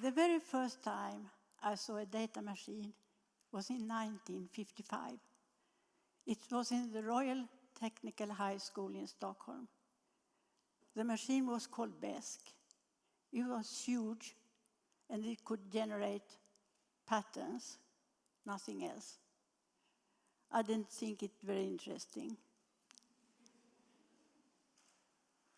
The very first time I saw a data machine was in 1955. It was in the Royal Technical High School in Stockholm. The machine was called BESC. It was huge, and it could generate patterns, nothing else. I didn't think it very interesting.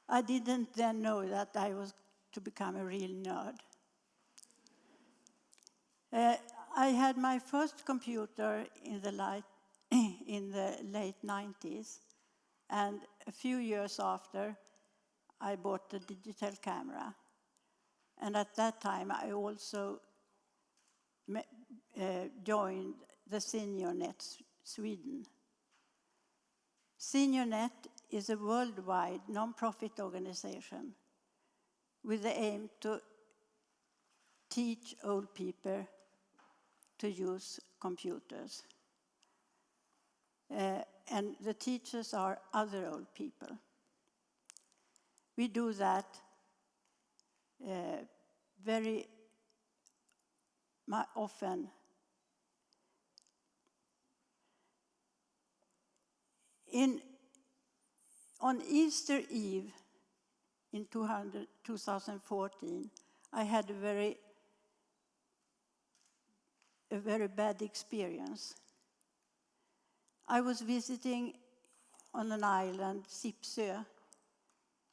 I didn't then know that I was to become a real nerd. I had my first computer in the late 90s, and a few years after, I bought a digital camera. And at that time, I also joined the SeniorNet Sweden. SeniorNet is a worldwide non-profit organization with the aim to teach old people to use computers. And the teachers are other old people. We do that very often. On Easter Eve in 2014, I had a very bad experience. I was visiting on an island, Sipsö,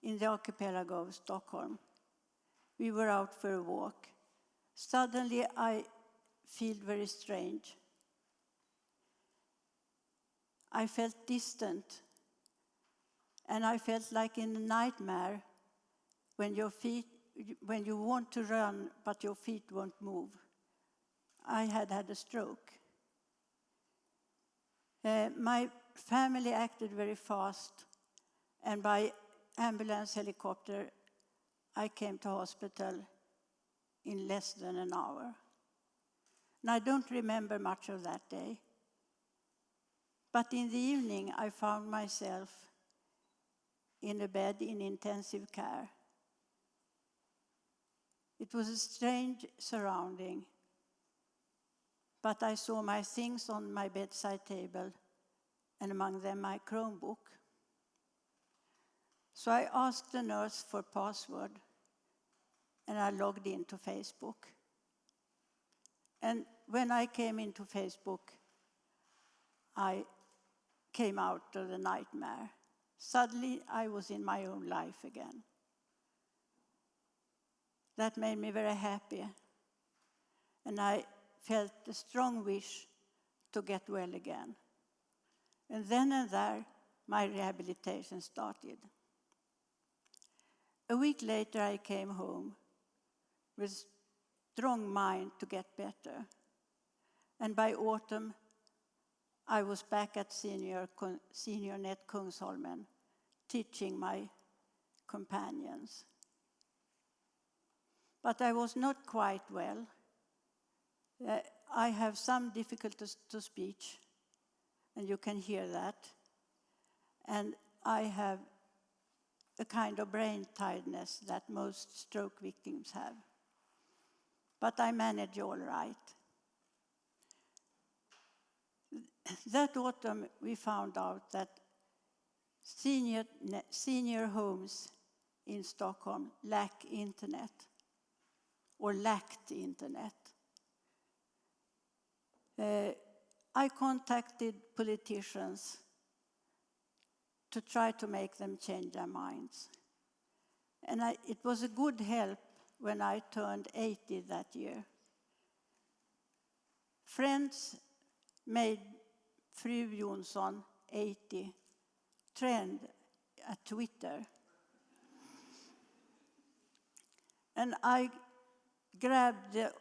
in the archipelago of Stockholm. We were out for a walk. Suddenly, I felt very strange. I felt distant, and I felt like in a nightmare when you want to run, but your feet won't move. I had a stroke. My family acted very fast, and by ambulance helicopter, I came to hospital in less than an hour. And I don't remember much of that day. But in the evening, I found myself in a bed in intensive care. It was a strange surrounding, but I saw my things on my bedside table, and among them my Chromebook. So I asked the nurse for password, and I logged into Facebook. And when I came into Facebook, I came out of the nightmare. Suddenly, I was in my own life again. That made me very happy. And I felt a strong wish to get well again. And then and there, my rehabilitation started. A week later, I came home with a strong mind to get better. And by autumn, I was back at SeniorNet Kungsholmen, teaching my companions. But I was not quite well. I have some difficulties to speech, and you can hear that. And I have a kind of brain tiredness that most stroke victims have. But I manage all right. That autumn, we found out that senior homes in Stockholm lack internet, or lacked internet. I contacted politicians to try to make them change their minds. And it was a good help when I turned 80 that year. Friends made Fru Jonsson 80 trend at Twitter. And I grabbed the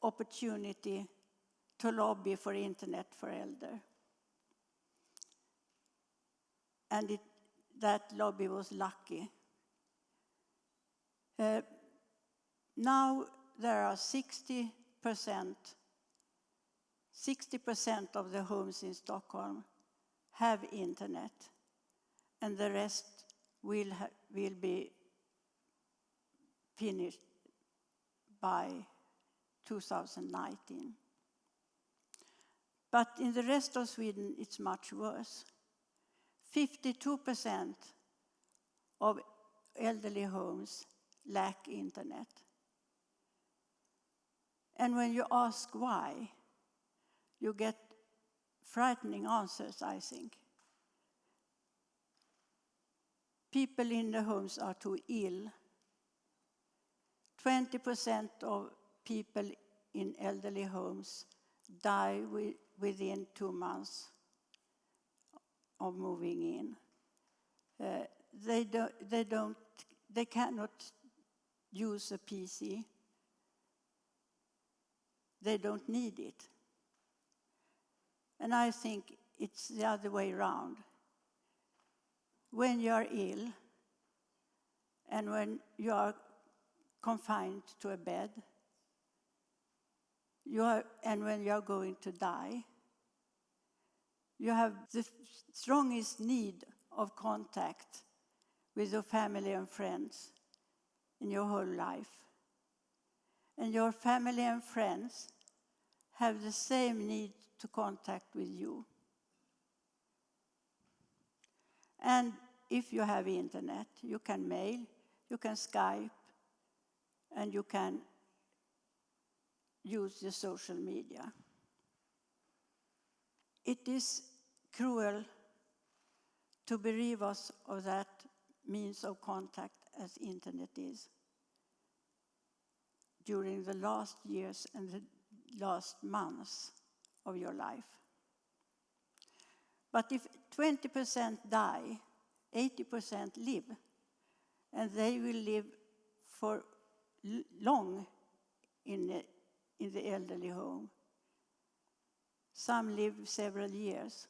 opportunity to lobby for internet for elder. And that lobby was lucky. Now there are 60% of the homes in Stockholm have internet, and the rest will be finished by 2019. But in the rest of Sweden, it's much worse. 52% of elderly homes lack internet. And when you ask why, you get frightening answers, I think. People in the homes are too ill. 20% of people in elderly homes die within 2 months of moving in. They cannot use a PC. They don't need it. And I think it's the other way around. When you are ill and when you are confined to a bed, and when you are going to die, you have the strongest need of contact with your family and friends in your whole life. And your family and friends have the same need to contact with you. And if you have internet, you can mail, you can Skype, and you can use the social media. It is cruel to bereave us of that means of contact as internet is during the last years and the last months of your life. But if 20% die, 80% live, and they will live for long in the elderly home. Some live several years.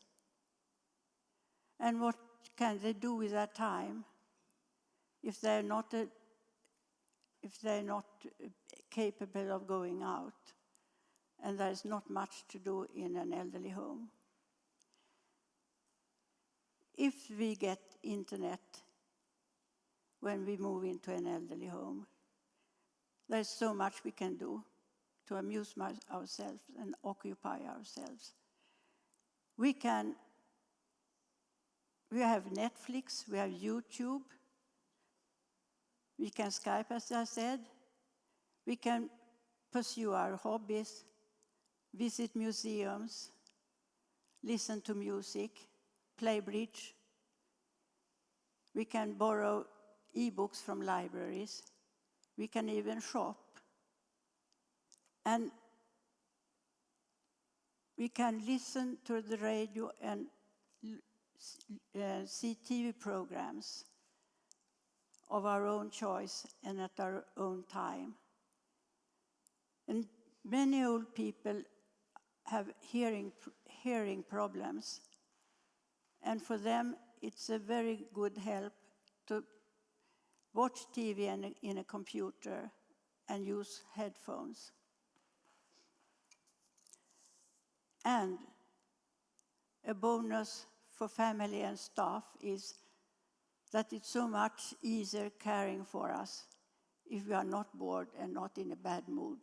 And what can they do with that time if they're not capable of going out and there's not much to do in an elderly home? If we get internet when we move into an elderly home, there's so much we can do to amuse ourselves and occupy ourselves. We have Netflix, we have YouTube, we can Skype, as I said, we can pursue our hobbies, visit museums, listen to music, play bridge. We can borrow e-books from libraries. We can even shop. And we can listen to the radio and see TV programs of our own choice and at our own time. And many old people have hearing problems. And for them, it's a very good help to watch TV in a computer and use headphones. And a bonus for family and staff is that it's so much easier caring for us if we are not bored and not in a bad mood.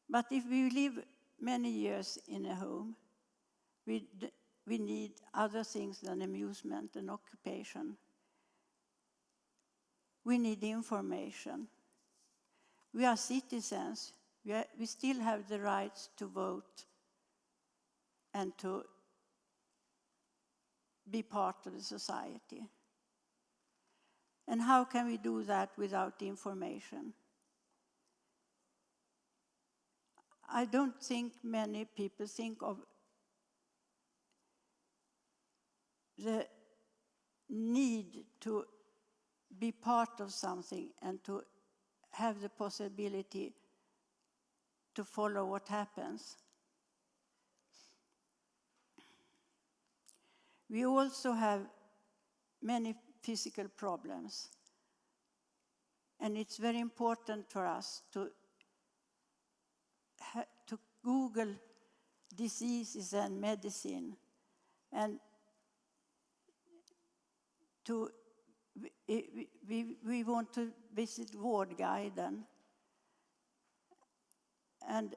But if we live many years in a home, we need other things than amusement and occupation. We need information. We are citizens. We still have the rights to vote and to be part of the society. And how can we do that without information? I don't think many people think of the need to be part of something and to have the possibility to follow what happens. We also have many physical problems, and it's very important for us to Google diseases and medicine and to We want to visit Vårdguiden. And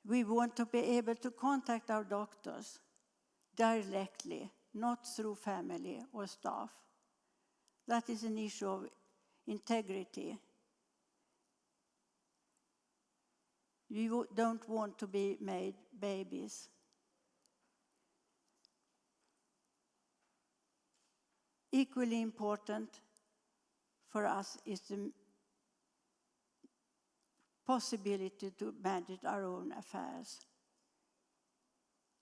we want to be able to contact our doctors directly, not through family or staff. That is an issue of integrity. We don't want to be made babies. Equally important for us is the possibility to manage our own affairs.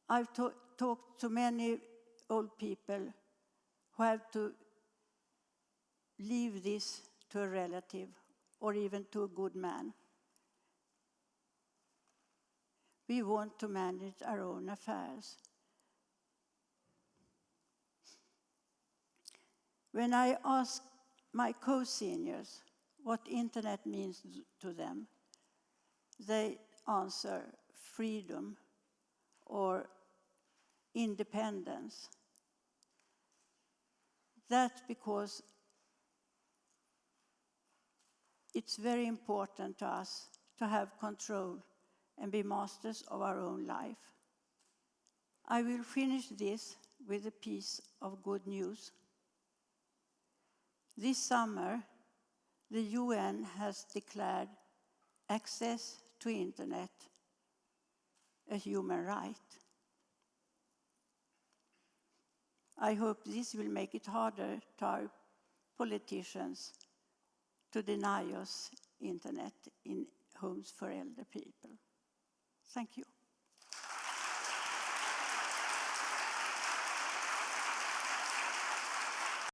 I've talked to many old people who have to leave this to a relative or even to a good man. We want to manage our own affairs. When I ask my co-seniors what internet means to them, they answer freedom or independence. That's because it's very important to us to have control and be masters of our own life. I will finish this with a piece of good news. This summer, the UN has declared access to internet a human right. I hope this will make it harder to our politicians to deny us internet in homes for elder people. Thank you.